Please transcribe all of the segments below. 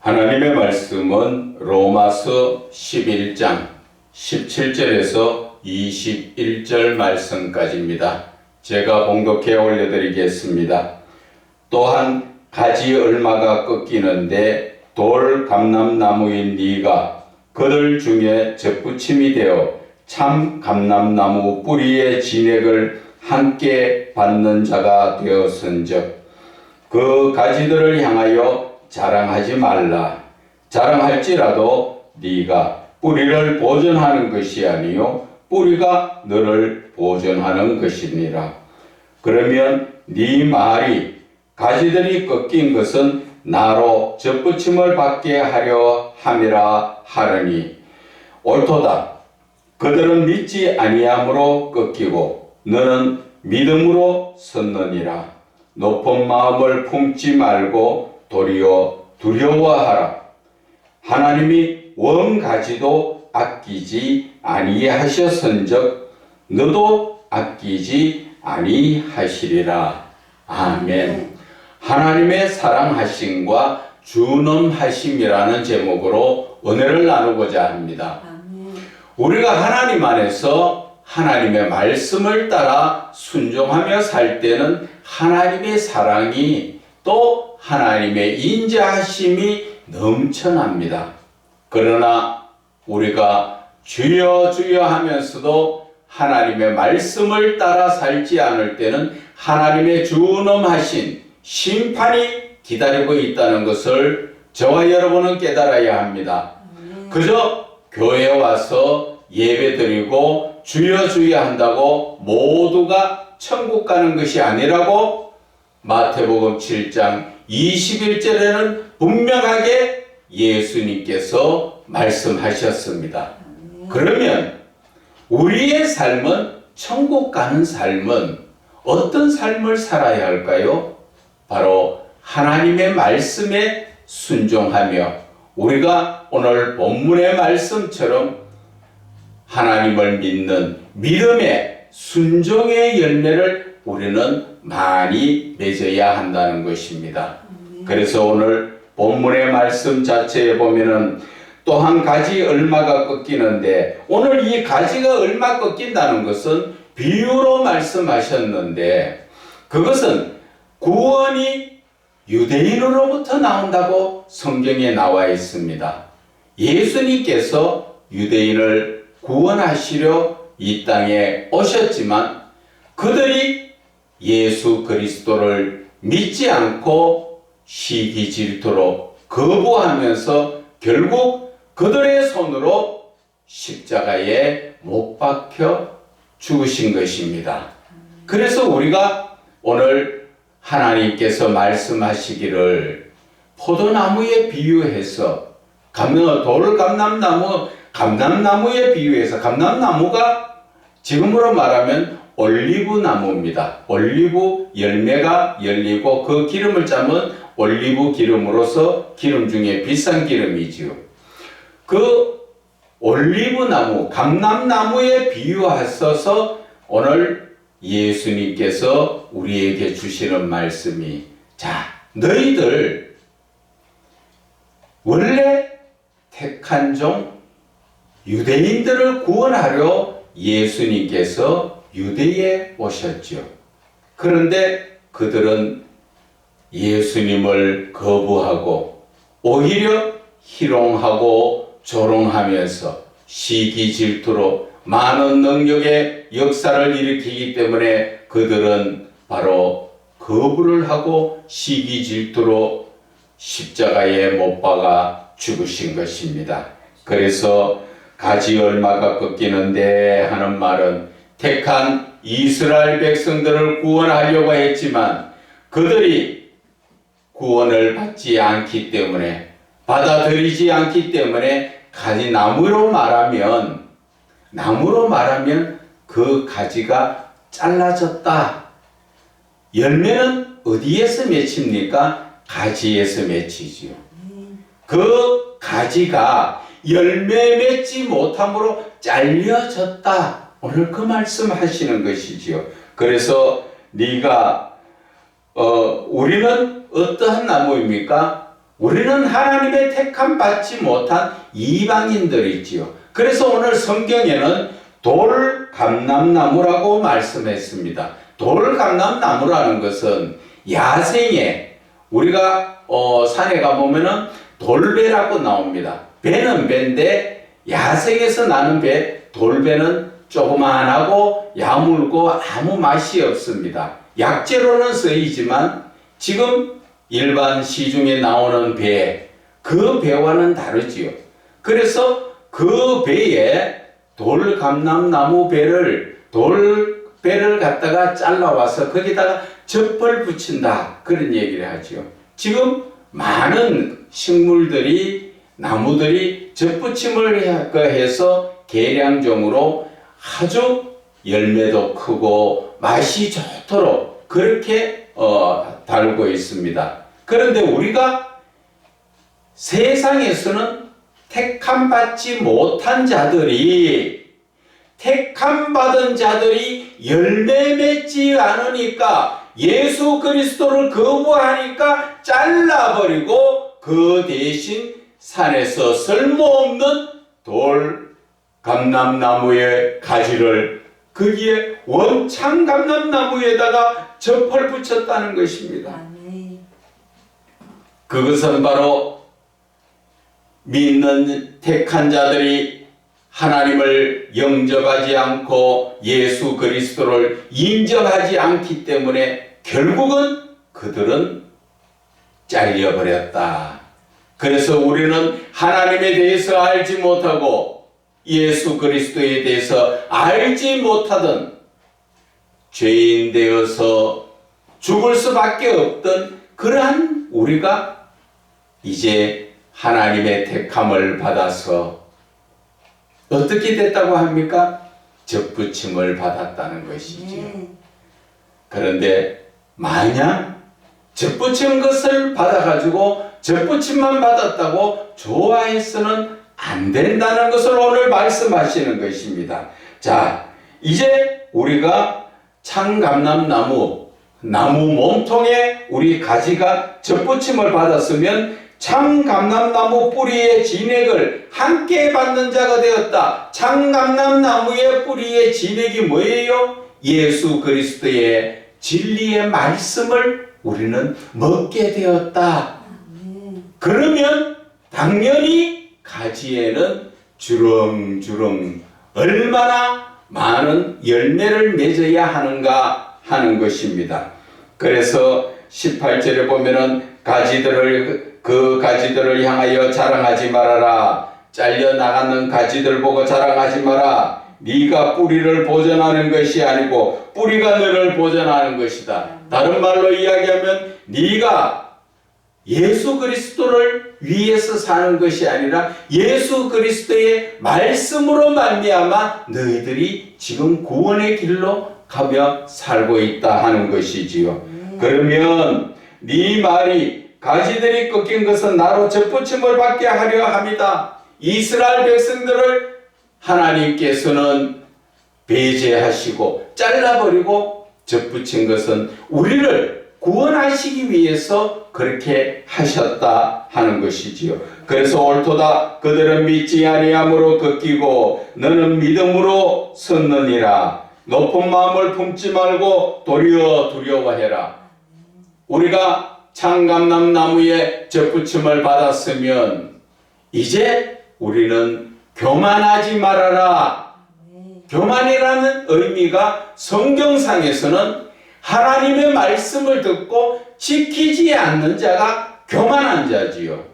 하나님의 말씀은 로마서 11장 17절에서 21절 말씀까지입니다. 제가 봉독해 올려드리겠습니다. 또한 가지 얼마가 꺾이는데 돌 감람나무인 네가 그들 중에 젖붙임이 되어 참 감람나무 뿌리의 진액을 함께 받는 자가 되었은즉 그 가지들을 향하여 자랑하지 말라. 자랑할지라도 네가 뿌리를 보존하는 것이 아니요 뿌리가 너를 보존하는 것이니라. 그러면 네 말이 가지들이 꺾인 것은 나로 젖붙임을 받게 하려 함이라 하느니 옳도다. 그들은 믿지 아니함으로 꺾이고 너는 믿음으로 섰느니라. 높은 마음을 품지 말고 도리어 두려워하라. 하나님이 원가지도 아끼지 아니하셨은즉 너도 아끼지 아니하시리라. 아멘. 하나님의 사랑하심과 준엄하심이라는 제목으로 은혜를 나누고자 합니다. 우리가 하나님 안에서 하나님의 말씀을 따라 순종하며 살 때는 하나님의 사랑이 또 하나님의 인자하심이 넘쳐납니다. 그러나 우리가 주여 주여 하면서도 하나님의 말씀을 따라 살지 않을 때는 하나님의 준엄하신 심판이 기다리고 있다는 것을 저와 여러분은 깨달아야 합니다. 그저 교회에 와서 예배드리고 주여 주여 한다고 모두가 천국 가는 것이 아니라고 마태복음 7장 21절에는 분명하게 예수님께서 말씀하셨습니다. 그러면 우리의 삶은, 천국 가는 삶은 어떤 삶을 살아야 할까요? 바로 하나님의 말씀에 순종하며 우리가 오늘 본문의 말씀처럼 하나님을 믿는 믿음의 순종의 열매를 우리는 많이 맺어야 한다는 것입니다. 그래서 오늘 본문의 말씀 자체에 보면은 또 한 가지 얼마가 꺾이는데, 오늘 이 가지가 얼마 꺾인다는 것은 비유로 말씀하셨는데 그것은 구원이 유대인으로부터 나온다고 성경에 나와 있습니다. 예수님께서 유대인을 구원하시려 이 땅에 오셨지만 그들이 예수 그리스도를 믿지 않고 시기 질투로 거부하면서 결국 그들의 손으로 십자가에 못 박혀 죽으신 것입니다. 그래서 우리가 오늘 하나님께서 말씀하시기를 포도나무에 비유해서 돌 감람나무에 비유해서, 감람나무가 지금으로 말하면 올리브 나무입니다. 올리브 열매가 열리고 그 기름을 짜면 올리브 기름으로서 기름 중에 비싼 기름이지요. 그 올리브 나무, 감람나무에 비유하셔서 오늘 예수님께서 우리에게 주시는 말씀이, 자, 너희들 원래 택한 종 유대인들을 구원하려 예수님께서 유대에 오셨죠. 그런데 그들은 예수님을 거부하고 오히려 희롱하고 조롱하면서 시기 질투로 많은 능력의 역사를 일으키기 때문에 그들은 바로 거부를 하고 시기 질투로 십자가에 못 박아 죽으신 것입니다. 그래서 가지 얼마가 꺾이는데 하는 말은 택한 이스라엘 백성들을 구원하려고 했지만 그들이 구원을 받지 않기 때문에, 받아들이지 않기 때문에 가지 나무로 말하면 그 가지가 잘라졌다. 열매는 어디에서 맺힙니까? 가지에서 맺히지요. 그 가지가 열매 맺지 못함으로 잘려졌다. 오늘 그 말씀 하시는 것이지요. 그래서 네가 우리는 어떠한 나무입니까? 우리는 하나님의 택함 받지 못한 이방인들이지요. 그래서 오늘 성경에는 돌감람나무라고 말씀했습니다. 돌감람나무라는 것은 야생에 우리가 산에 가보면은 돌배라고 나옵니다. 배는 배인데 야생에서 나는 배, 돌배는 조그만하고 야물고 아무 맛이 없습니다. 약재로는 쓰이지만 지금 일반 시중에 나오는 배, 그 배와는 다르지요. 그래서 그 배에 돌감람나무 돌배를 갖다가 잘라와서 거기다가 젖벌 붙인다, 그런 얘기를 하지요. 지금 많은 식물들이, 나무들이 젖붙임을 해서 계량종으로 아주 열매도 크고 맛이 좋도록 그렇게 달고 있습니다. 그런데 우리가 세상에서는 택함받지 못한 자들이, 택함받은 자들이 열매 맺지 않으니까, 예수 그리스도를 거부하니까 잘라버리고 그 대신 산에서 쓸모없는 감람나무의 가지를 거기에 원창감람나무에다가 젖벌 붙였다는 것입니다. 그것은 바로 믿는 택한 자들이 하나님을 영접하지 않고 예수 그리스도를 인정하지 않기 때문에 결국은 그들은 잘려버렸다. 그래서 우리는 하나님에 대해서 알지 못하고 예수 그리스도에 대해서 알지 못하던 죄인 되어서 죽을 수밖에 없던 그러한 우리가 이제 하나님의 택함을 받아서 어떻게 됐다고 합니까? 젖붙임을 받았다는 것이지요. 그런데 만약 젖붙인 것을 받아가지고 젖붙임만 받았다고 좋아해서는 안 된다는 것을 오늘 말씀하시는 것입니다. 자, 이제 우리가 창감람나무, 나무 몸통에 우리 가지가 젖붙임을 받았으면 창감람나무 뿌리의 진액을 함께 받는 자가 되었다. 창감람나무의 뿌리의 진액이 뭐예요? 예수 그리스도의 진리의 말씀을 우리는 먹게 되었다. 그러면 당연히 가지에는 주렁주렁 얼마나 많은 열매를 맺어야 하는가 하는 것입니다. 그래서 18절에 보면은 그 가지들을 향하여 자랑하지 말아라. 잘려 나가는 가지들 보고 자랑하지 마라. 네가 뿌리를 보존하는 것이 아니고 뿌리가 너를 보존하는 것이다. 다른 말로 이야기하면 네가 예수 그리스도를 위해서 사는 것이 아니라 예수 그리스도의 말씀으로 말미암아 너희들이 지금 구원의 길로 가며 살고 있다 하는 것이지요. 그러면 네 말이 가지들이 꺾인 것은 나로 젖붙임을 받게 하려 함이다. 이스라엘 백성들을 하나님께서는 배제하시고 잘라버리고 젖붙인 것은 우리를 구원하시기 위해서 그렇게 하셨다 하는 것이지요. 그래서 옳도다. 그들은 믿지 아니함으로 꺾이고 너는 믿음으로 섰느니라. 높은 마음을 품지 말고 도리어 두려워해라. 우리가 창감람나무에 젖붙임을 받았으면 이제 우리는 교만하지 말아라. 교만이라는 의미가 성경상에서는 하나님의 말씀을 듣고 지키지 않는 자가 교만한 자지요.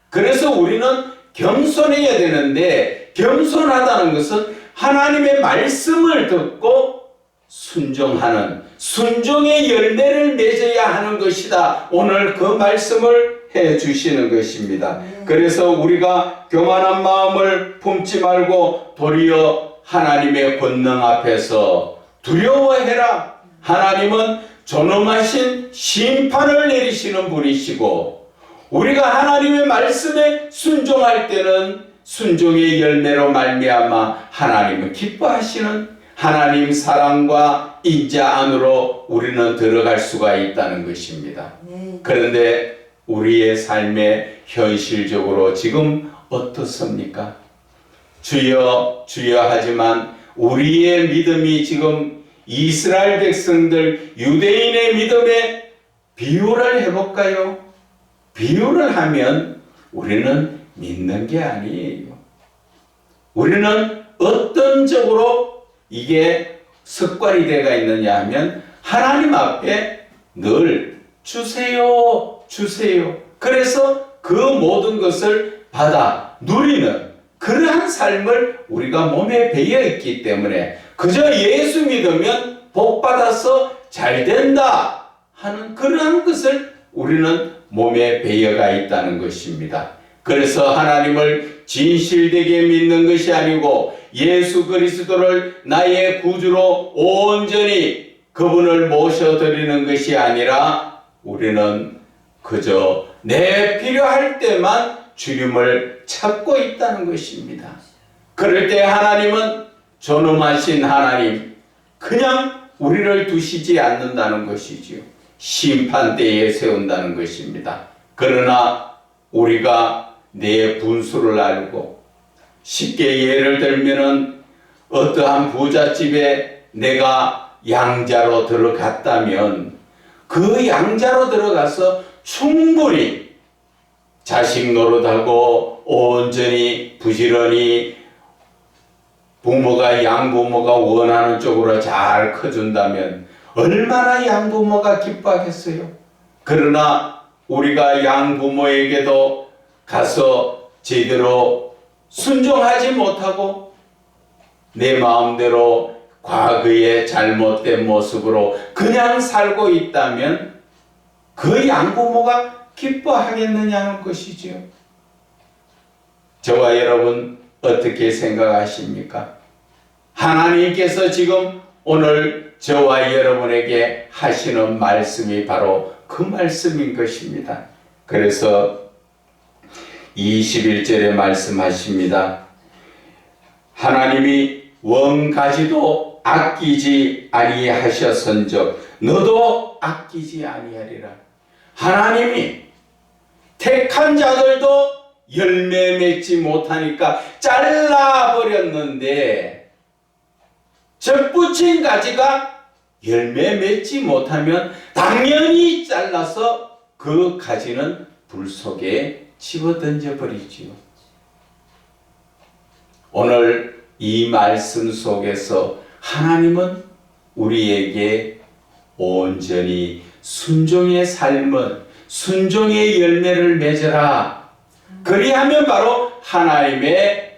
그래서 우리는 겸손해야 되는데, 겸손하다는 것은 하나님의 말씀을 듣고 순종하는, 순종의 열매를 맺어야 하는 것이다. 오늘 그 말씀을 해 주시는 것입니다. 그래서 우리가 교만한 마음을 품지 말고 도리어 하나님의 권능 앞에서 두려워해라. 하나님은 존엄하신 심판을 내리시는 분이시고, 우리가 하나님의 말씀에 순종할 때는 순종의 열매로 말미암아 하나님은 기뻐하시는 하나님 사랑과 인자 안으로 우리는 들어갈 수가 있다는 것입니다. 그런데 우리의 삶에 현실적으로 지금 어떻습니까? 주여 주여 하지만 우리의 믿음이 지금 이스라엘 백성들 유대인의 믿음에 비유를 해볼까요? 비유를 하면 우리는 믿는 게 아니에요. 우리는 어떤 쪽으로 이게 습관이 되어 있느냐 하면 하나님 앞에 늘 주세요 주세요. 그래서 그 모든 것을 받아 누리는 그러한 삶을 우리가 몸에 배어 있기 때문에 그저 예수 믿으면 복 받아서 잘 된다 하는 그러한 것을 우리는 몸에 배어가 있다는 것입니다. 그래서 하나님을 진실되게 믿는 것이 아니고 예수 그리스도를 나의 구주로 온전히 그분을 모셔드리는 것이 아니라 우리는 그저 내 필요할 때만 주님을 찾고 있다는 것입니다. 그럴 때 하나님은 존엄하신 하나님, 그냥 우리를 두시지 않는다는 것이지요. 심판대에 세운다는 것입니다. 그러나 우리가 내 분수를 알고 쉽게 예를 들면은 어떠한 부잣집에 내가 양자로 들어갔다면 그 양자로 들어가서 충분히 자식 노릇하고 온전히 부지런히 부모가 양부모가 원하는 쪽으로 잘 커준다면 얼마나 양부모가 기뻐하겠어요. 그러나 우리가 양부모에게도 가서 제대로 순종하지 못하고 내 마음대로 과거의 잘못된 모습으로 그냥 살고 있다면 그 양부모가 기뻐하겠느냐는 것이지요. 저와 여러분 어떻게 생각하십니까? 하나님께서 지금 오늘 저와 여러분에게 하시는 말씀이 바로 그 말씀인 것입니다. 그래서 21절에 말씀하십니다. 하나님이 원가지도 아끼지 아니하셨은즉 너도 아끼지 아니하리라. 하나님이 택한 자들도 열매 맺지 못하니까 잘라버렸는데 접붙인 가지가 열매 맺지 못하면 당연히 잘라서 그 가지는 불 속에 집어던져 버리지요. 오늘 이 말씀 속에서 하나님은 우리에게 온전히 순종의 삶은 순종의 열매를 맺어라. 그리하면 바로 하나님의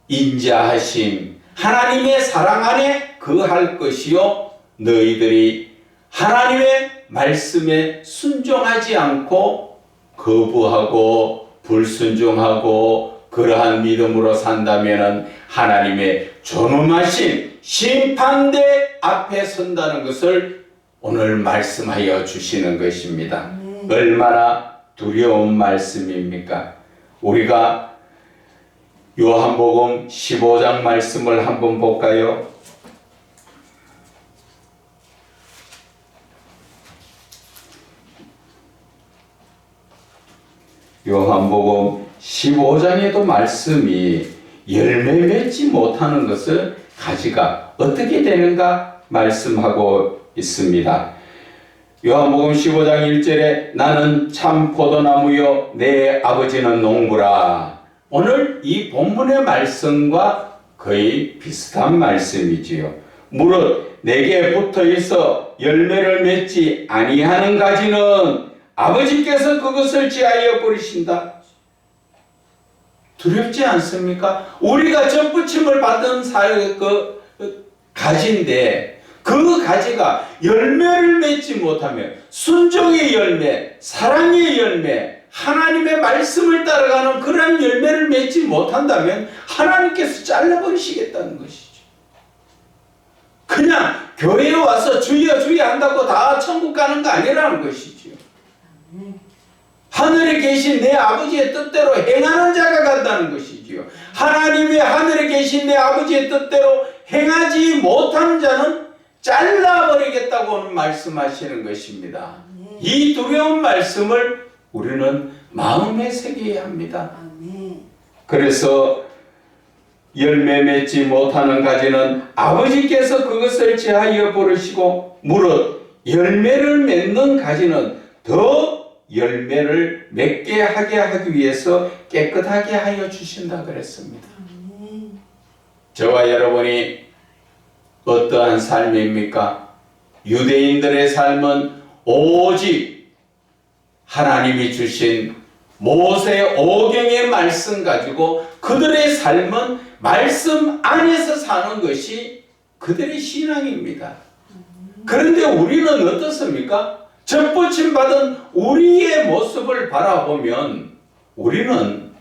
인자하심, 하나님의 사랑 안에 거할 것이요 너희들이 하나님의 말씀에 순종하지 않고 거부하고 불순종하고 그러한 믿음으로 산다면 하나님의 존엄하신 심판대 앞에 선다는 것을 오늘 말씀하여 주시는 것입니다. 얼마나 두려운 말씀입니까? 우리가 요한복음 15장 말씀을 한번 볼까요? 요한복음 15장에도 말씀이 열매 맺지 못하는 것을 가지가 어떻게 되는가 말씀하고 있습니다. 요한복음 15장 1절에 나는 참 포도나무요 내 아버지는 농부라. 오늘 이 본문의 말씀과 거의 비슷한 말씀이지요. 무릇 내게 붙어 있어 열매를 맺지 아니하는 가지는 아버지께서 그것을 제하여 버리신다. 두렵지 않습니까? 우리가 접붙임을 받은 가지인데 그 가지가 열매를 맺지 못하면 순종의 열매, 사랑의 열매, 하나님의 말씀을 따라가는 그런 열매를 맺지 못한다면 하나님께서 잘라버리시겠다는 것이죠. 그냥 교회에 와서 주여 주여 한다고 다 천국 가는 거 아니라는 것이죠. 하늘에 계신 내 아버지의 뜻대로 행하는 자가 간다는 것이지요. 하나님의 하늘에 계신 내 아버지의 뜻대로 행하지 못한 자는 잘라버리겠다고 말씀하시는 것입니다. 이 두려운 말씀을 우리는 마음에 새겨야 합니다. 아멘. 그래서 열매 맺지 못하는 가지는 아버지께서 그것을 제하여 부르시고 무릇 열매를 맺는 가지는 더 열매를 맺게 하게 하기 위해서 깨끗하게 하여 주신다 그랬습니다. 아멘. 저와 여러분이 어떠한 삶입니까? 유대인들의 삶은 오직 하나님이 주신 모세 오경의 말씀 가지고 그들의 삶은 말씀 안에서 사는 것이 그들의 신앙입니다. 그런데 우리는 어떻습니까? 접붙임 받은 우리의 모습을 바라보면 우리는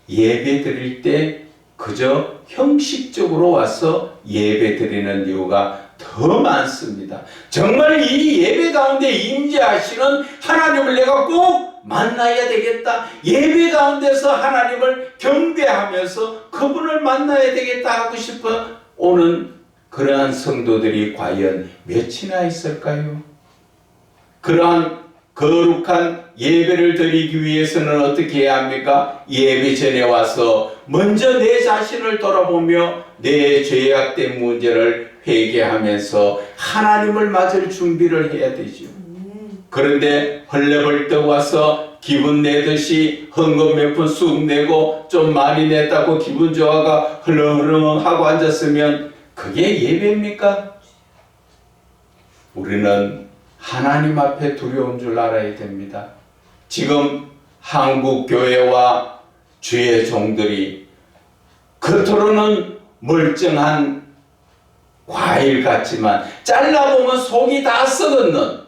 예배 드릴 때 그저 형식적으로 와서 예배 드리는 이유가 더 많습니다. 정말 이 예배 가운데 임재하시는 하나님을 내가 꼭 만나야 되겠다. 예배 가운데서 하나님을 경배하면서 그분을 만나야 되겠다 하고 싶어 오는 그러한 성도들이 과연 몇이나 있을까요? 그러한 거룩한 예배를 드리기 위해서는 어떻게 해야 합니까? 예배 전에 와서 먼저 내 자신을 돌아보며 내 죄악된 문제를 회개하면서 하나님을 맞을 준비를 해야 되죠. 그런데 헐레벌떡 와서 기분 내듯이 헌금 몇 푼 쑥 내고 좀 많이 냈다고 기분 좋아가 흘렁흘렁하고 앉았으면 그게 예배입니까? 우리는 하나님 앞에 두려운 줄 알아야 됩니다. 지금 한국 교회와 주의 종들이 겉으로는 멀쩡한 과일 같지만 잘라보면 속이 다 썩었는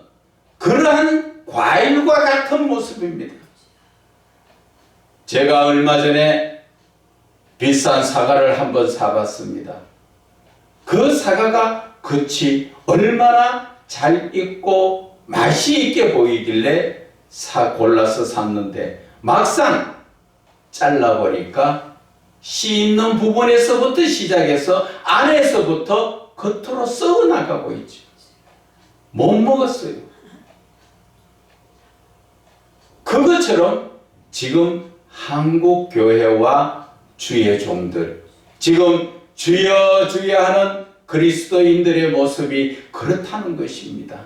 그러한 과일과 같은 모습입니다. 제가 얼마 전에 비싼 사과를 한번 사봤습니다. 그 사과가 겉이 얼마나 잘 익고 맛이 있게 보이길래 골라서 샀는데 막상 잘라보니까 씨 있는 부분에서부터 시작해서 안에서부터 겉으로 썩어나가고 있죠. 못 먹었어요. 그것처럼 지금 한국 교회와 주의 종들, 지금 주여 주여 하는 그리스도인들의 모습이 그렇다는 것입니다.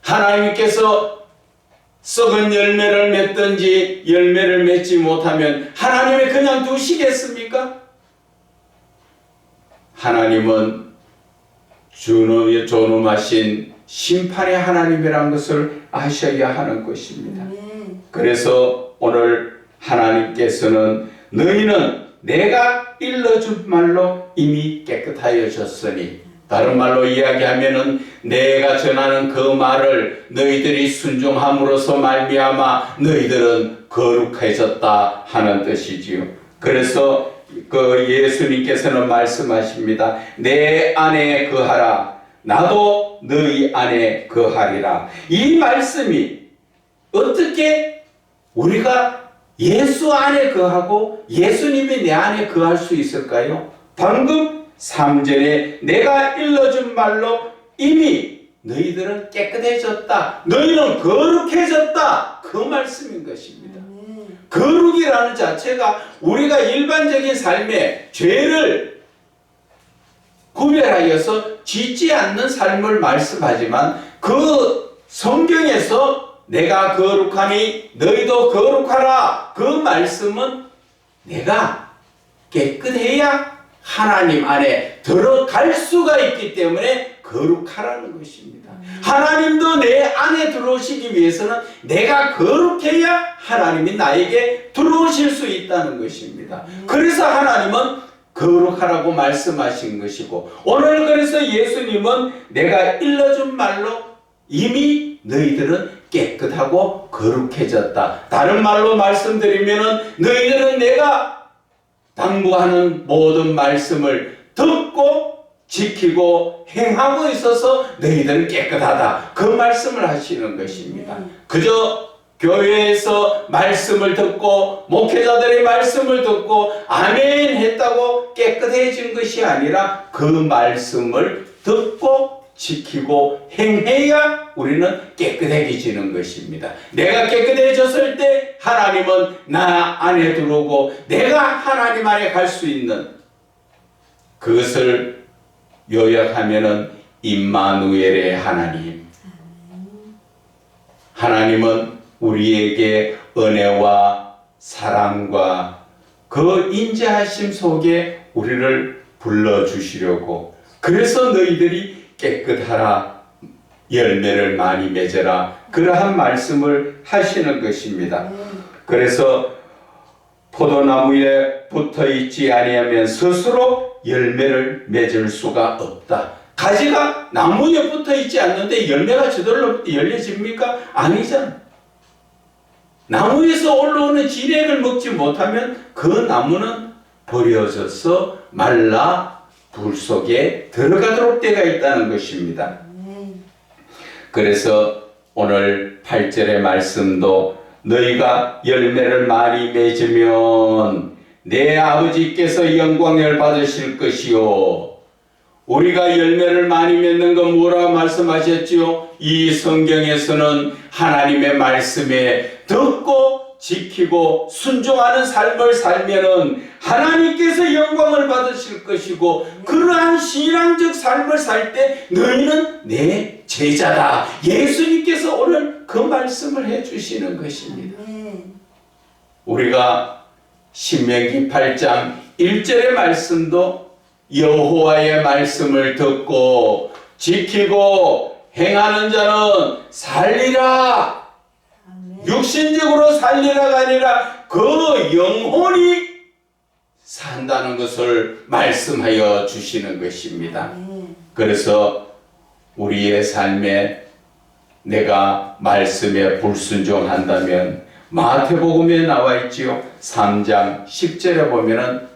하나님께서 썩은 열매를 맺든지 열매를 맺지 못하면 하나님이 그냥 두시겠습니까? 하나님은 존엄하신 심판의 하나님이라는 것을 아셔야 하는 것입니다. 그래서 오늘 하나님께서는 너희는 내가 일러준 말로 이미 깨끗하여졌으니, 다른 말로 이야기하면은 내가 전하는 그 말을 너희들이 순종함으로써 말미암아 너희들은 거룩해졌다 하는 뜻이지요. 그래서 그 예수님께서는 말씀하십니다. 내 안에 거하라 나도 너희 안에 거하리라. 이 말씀이 어떻게 우리가 예수 안에 거하고 예수님이 내 안에 거할 수 있을까요? 방금 3절에 내가 일러준 말로 이미 너희들은 깨끗해졌다, 너희는 거룩해졌다, 그 말씀인 것입니다. 거룩이라는 자체가 우리가 일반적인 삶에 죄를 구별하여서 짓지 않는 삶을 말씀하지만 그 성경에서 내가 거룩하니 너희도 거룩하라, 그 말씀은 내가 깨끗해야 하나님 안에 들어갈 수가 있기 때문에 거룩하라는 것입니다. 하나님도 내 안에 들어오시기 위해서는 내가 거룩해야 하나님이 나에게 들어오실 수 있다는 것입니다. 그래서 하나님은 거룩하라고 말씀하신 것이고, 오늘 그래서 예수님은 내가 일러준 말로 이미 너희들은 깨끗하고 거룩해졌다. 다른 말로 말씀드리면 너희들은 내가 당부하는 모든 말씀을 듣고 지키고 행하고 있어서 너희들은 깨끗하다, 그 말씀을 하시는 것입니다. 그저 교회에서 말씀을 듣고 목회자들의 말씀을 듣고 아멘 했다고 깨끗해진 것이 아니라 그 말씀을 듣고 지키고 행해야 우리는 깨끗해지는 것입니다. 내가 깨끗해졌을 때 하나님은 나 안에 들어오고 내가 하나님 안에 갈 수 있는, 그것을 요약하면은 임마누엘의 하나님. 하나님은 우리에게 은혜와 사랑과 그 인자하심 속에 우리를 불러주시려고, 그래서 너희들이 깨끗하라, 열매를 많이 맺어라, 그러한 말씀을 하시는 것입니다. 그래서 포도나무에 붙어있지 아니하면 스스로 열매를 맺을 수가 없다. 가지가 나무에 붙어있지 않는데 열매가 저절로 열려집니까? 아니잖아. 나무에서 올라오는 진액을 먹지 못하면 그 나무는 버려져서 말라 불 속에 들어가도록 때가 있다는 것입니다. 그래서 오늘 8절의 말씀도 너희가 열매를 많이 맺으면 내 아버지께서 영광을 받으실 것이요. 우리가 열매를 많이 맺는 건 뭐라고 말씀하셨지요? 이 성경에서는 하나님의 말씀에 듣고 지키고 순종하는 삶을 살면은 하나님께서 영광을 받으실 것이고, 그러한 신앙적 삶을 살 때 너희는 내 제자다. 예수님께서 오늘 그 말씀을 해주시는 것입니다. 우리가 신명기 8장 1절의 말씀도 여호와의 말씀을 듣고 지키고 행하는 자는 살리라. 육신적으로 살리라가 아니라 그 영혼이 산다는 것을 말씀하여 주시는 것입니다. 그래서 우리의 삶에 내가 말씀에 불순종한다면 마태복음에 나와 있지요. 3장 10절에 보면은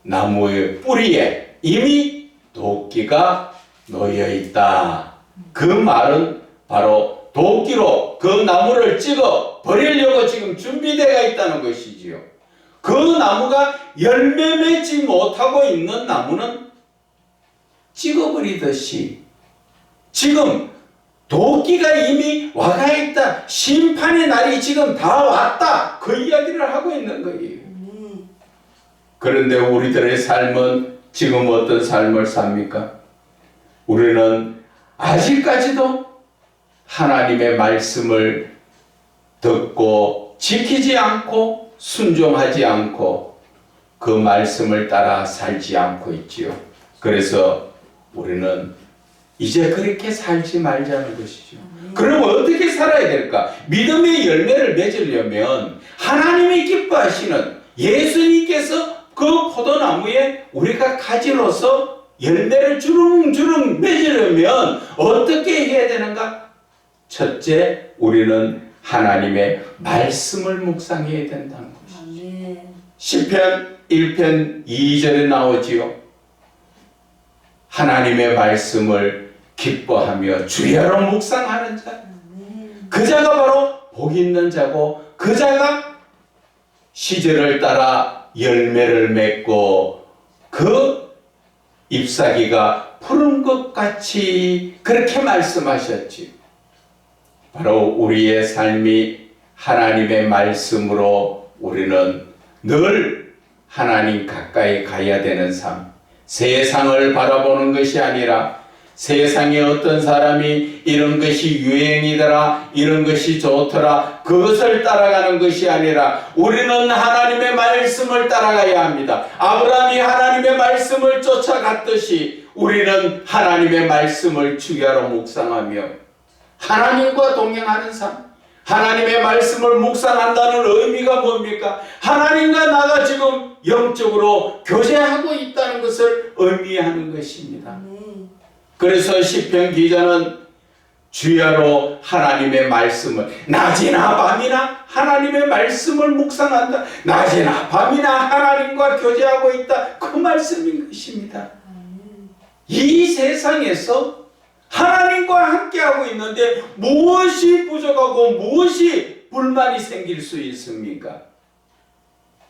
나무의 뿌리에 이미 도끼가 놓여 있다. 그 말은 바로 도끼로 그 나무를 찍어 버리려고 지금 준비되어 있다는 것이지요. 그 나무가 열매 맺지 못하고 있는 나무는 찍어버리듯이 지금 도끼가 이미 와가 있다. 심판의 날이 지금 다 왔다. 그 이야기를 하고 있는 거예요. 그런데 우리들의 삶은 지금 어떤 삶을 삽니까? 우리는 아직까지도 하나님의 말씀을 듣고 지키지 않고 순종하지 않고 그 말씀을 따라 살지 않고 있지요. 그래서 우리는 이제 그렇게 살지 말자는 것이죠. 그럼 어떻게 살아야 될까? 믿음의 열매를 맺으려면 하나님이 기뻐하시는 예수님께서 그 포도나무에 우리가 가지로서 열매를 주릉주릉 맺으려면 어떻게 해야 되는가? 첫째, 우리는 하나님의 말씀을 묵상해야 된다는 것이죠. 시편 1편 2절에 나오지요. 하나님의 말씀을 기뻐하며 주야로 묵상하는 자, 그 자가 바로 복 있는 자고 그 자가 시절을 따라 열매를 맺고 그 잎사귀가 푸른 것 같이 그렇게 말씀하셨지. 바로 우리의 삶이 하나님의 말씀으로 우리는 늘 하나님 가까이 가야 되는 삶, 세상을 바라보는 것이 아니라 세상에 어떤 사람이 이런 것이 유행이더라, 이런 것이 좋더라, 그것을 따라가는 것이 아니라 우리는 하나님의 말씀을 따라가야 합니다. 아브라함이 하나님의 말씀을 쫓아갔듯이 우리는 하나님의 말씀을 주야로 묵상하며 하나님과 동행하는 삶, 하나님의 말씀을 묵상한다는 의미가 뭡니까? 하나님과 나가 지금 영적으로 교제하고 있다는 것을 의미하는 것입니다. 그래서 시편 기자는 주야로 하나님의 말씀을 낮이나 밤이나 하나님의 말씀을 묵상한다. 낮이나 밤이나 하나님과 교제하고 있다. 그 말씀인 것입니다. 이 세상에서 하나님과 함께하고 있는데 무엇이 부족하고 무엇이 불만이 생길 수 있습니까?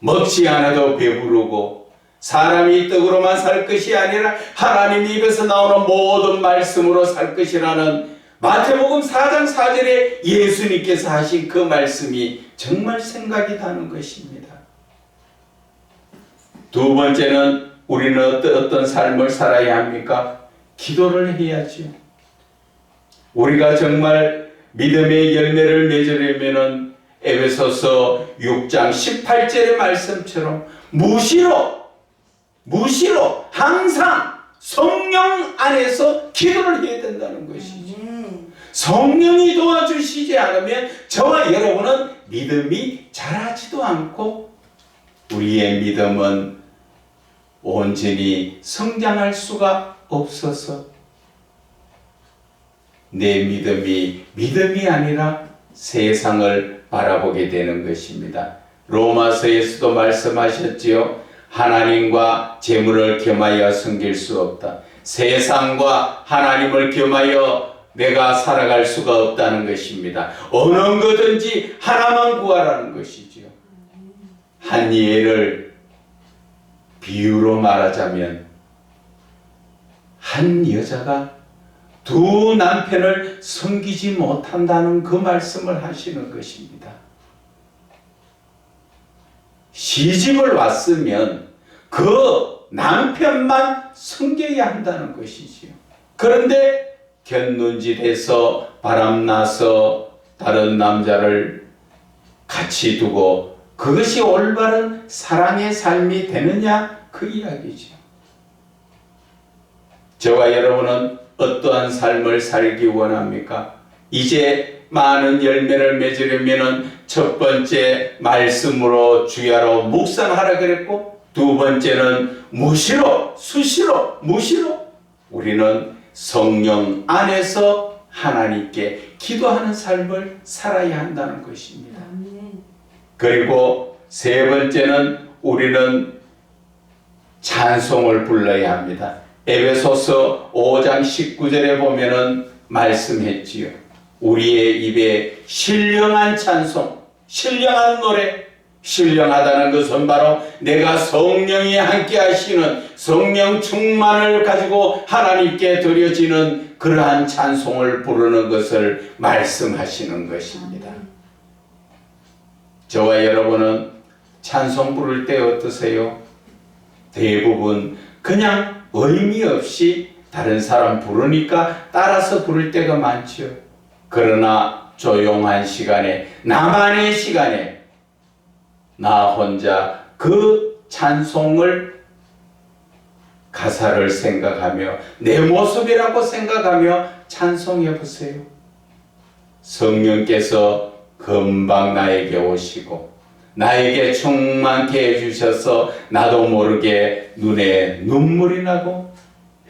먹지 않아도 배부르고 사람이 떡으로만 살 것이 아니라 하나님 입에서 나오는 모든 말씀으로 살 것이라는 마태복음 4장 4절에 예수님께서 하신 그 말씀이 정말 생각이 나는 것입니다. 두 번째는 우리는 어떤 삶을 살아야 합니까? 기도를 해야죠. 우리가 정말 믿음의 열매를 맺으려면 에베소서 6장 18절의 말씀처럼 무시로 항상 성령 안에서 기도를 해야 된다는 것이죠. 성령이 도와주시지 않으면 저와 여러분은 믿음이 자라지도 않고 우리의 믿음은 온전히 성장할 수가 없어서 내 믿음이 아니라 세상을 바라보게 되는 것입니다. 로마서에서도 말씀하셨지요. 하나님과 재물을 겸하여 섬길 수 없다. 세상과 하나님을 겸하여 내가 살아갈 수가 없다는 것입니다. 어느 거든지 하나만 구하라는 것이지요. 한 예를 비유로 말하자면 한 여자가 두 남편을 섬기지 못한다는 그 말씀을 하시는 것입니다. 시집을 왔으면 그 남편만 섬겨야 한다는 것이지요. 그런데 견눈짓해서 바람나서 다른 남자를 같이 두고 그것이 올바른 사랑의 삶이 되느냐 그 이야기죠. 저와 여러분은 어떠한 삶을 살기 원합니까? 이제 많은 열매를 맺으려면 첫 번째 말씀으로 주야로 묵상하라 그랬고 두 번째는 수시로 우리는 성령 안에서 하나님께 기도하는 삶을 살아야 한다는 것입니다. 그리고 세 번째는 우리는 찬송을 불러야 합니다. 에베소서 5장 19절에 보면은 말씀했지요. 우리의 입에 신령한 찬송, 신령한 노래, 신령하다는 것은 바로 내가 성령이 함께 하시는 성령 충만을 가지고 하나님께 드려지는 그러한 찬송을 부르는 것을 말씀하시는 것입니다. 저와 여러분은 찬송 부를 때 어떠세요? 대부분 그냥 의미 없이 다른 사람 부르니까 따라서 부를 때가 많죠. 그러나 조용한 시간에 나만의 시간에 나 혼자 그 찬송을 가사를 생각하며 내 모습이라고 생각하며 찬송해 보세요. 성령께서 금방 나에게 오시고 나에게 충만케 해주셔서 나도 모르게 눈에 눈물이 나고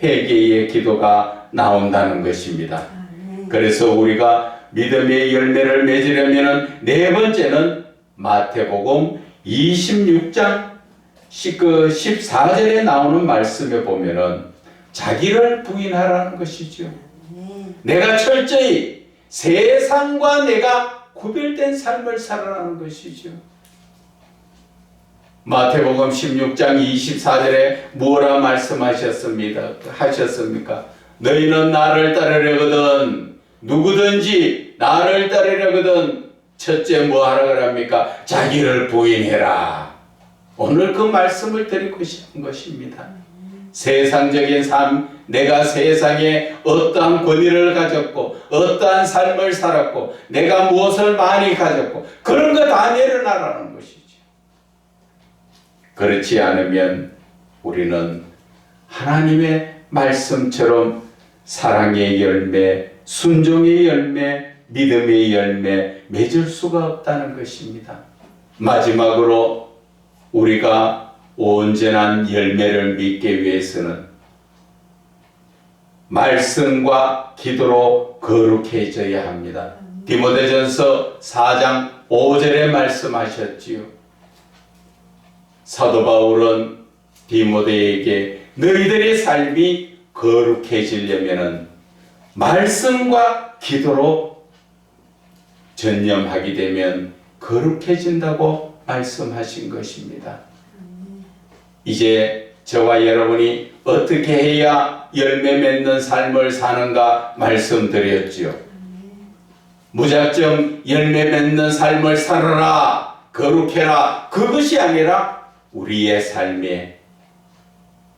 회개의 기도가 나온다는 것입니다. 그래서 우리가 믿음의 열매를 맺으려면 네 번째는 마태복음 26장 14절에 나오는 말씀에 보면은 자기를 부인하라는 것이죠. 내가 철저히 세상과 내가 구별된 삶을 살아라는 것이죠. 마태복음 16장 24절에 뭐라 하셨습니까? 너희는 나를 따르려거든 누구든지 나를 따르려거든 첫째 뭐 하라 그럽니까? 자기를 부인해라. 오늘 그 말씀을 드리고 싶은 것입니다. 세상적인 삶, 내가 세상에 어떠한 권위를 가졌고 어떠한 삶을 살았고 내가 무엇을 많이 가졌고 그런 거 다 내려놔라는 것이죠. 그렇지 않으면 우리는 하나님의 말씀처럼 사랑의 열매, 순종의 열매, 믿음의 열매 맺을 수가 없다는 것입니다. 마지막으로 우리가 온전한 열매를 맺기 위해서는 말씀과 기도로 거룩해져야 합니다. 디모데전서 4장 5절에 말씀하셨지요. 사도 바울은 디모데에게 너희들의 삶이 거룩해지려면 말씀과 기도로 전념하게 되면 거룩해진다고 말씀하신 것입니다. 이제 저와 여러분이 어떻게 해야 열매 맺는 삶을 사는가 말씀드렸지요. 무작정 열매 맺는 삶을 살아라, 거룩해라, 그것이 아니라 우리의 삶에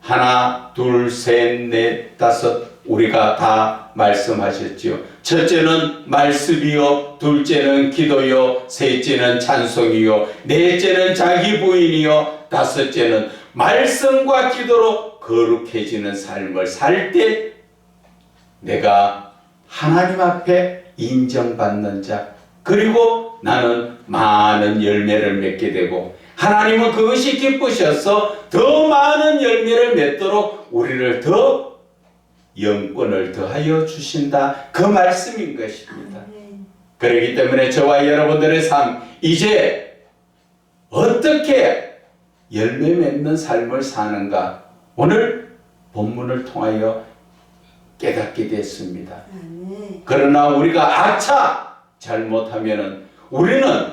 하나, 둘, 셋, 넷, 다섯 우리가 다 말씀하셨지요. 첫째는 말씀이요, 둘째는 기도요, 셋째는 찬송이요, 넷째는 자기 부인이요, 다섯째는 말씀과 기도로 거룩해지는 삶을 살 때 내가 하나님 앞에 인정받는 자, 그리고 나는 많은 열매를 맺게 되고 하나님은 그것이 기쁘셔서 더 많은 열매를 맺도록 우리를 더 영권을 더하여 주신다, 그 말씀인 것입니다. 그렇기 때문에 저와 여러분들의 삶, 이제 어떻게 열매 맺는 삶을 사는가 오늘 본문을 통하여 깨닫게 됐습니다. 그러나 우리가 아차 잘못하면은 우리는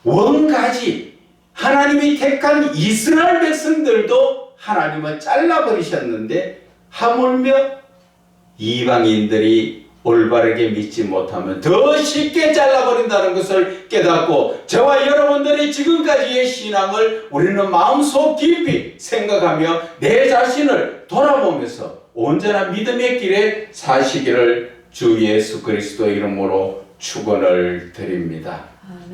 원가지 하나님이 택한 이스라엘 백성들도 하나님은 잘라버리셨는데 하물며 이방인들이 올바르게 믿지 못하면 더 쉽게 잘라버린다는 것을 깨닫고 저와 여러분들의 지금까지의 신앙을 우리는 마음속 깊이 생각하며 내 자신을 돌아보면서 온전한 믿음의 길에 사시기를 주 예수 그리스도 이름으로 축원을 드립니다. 아멘.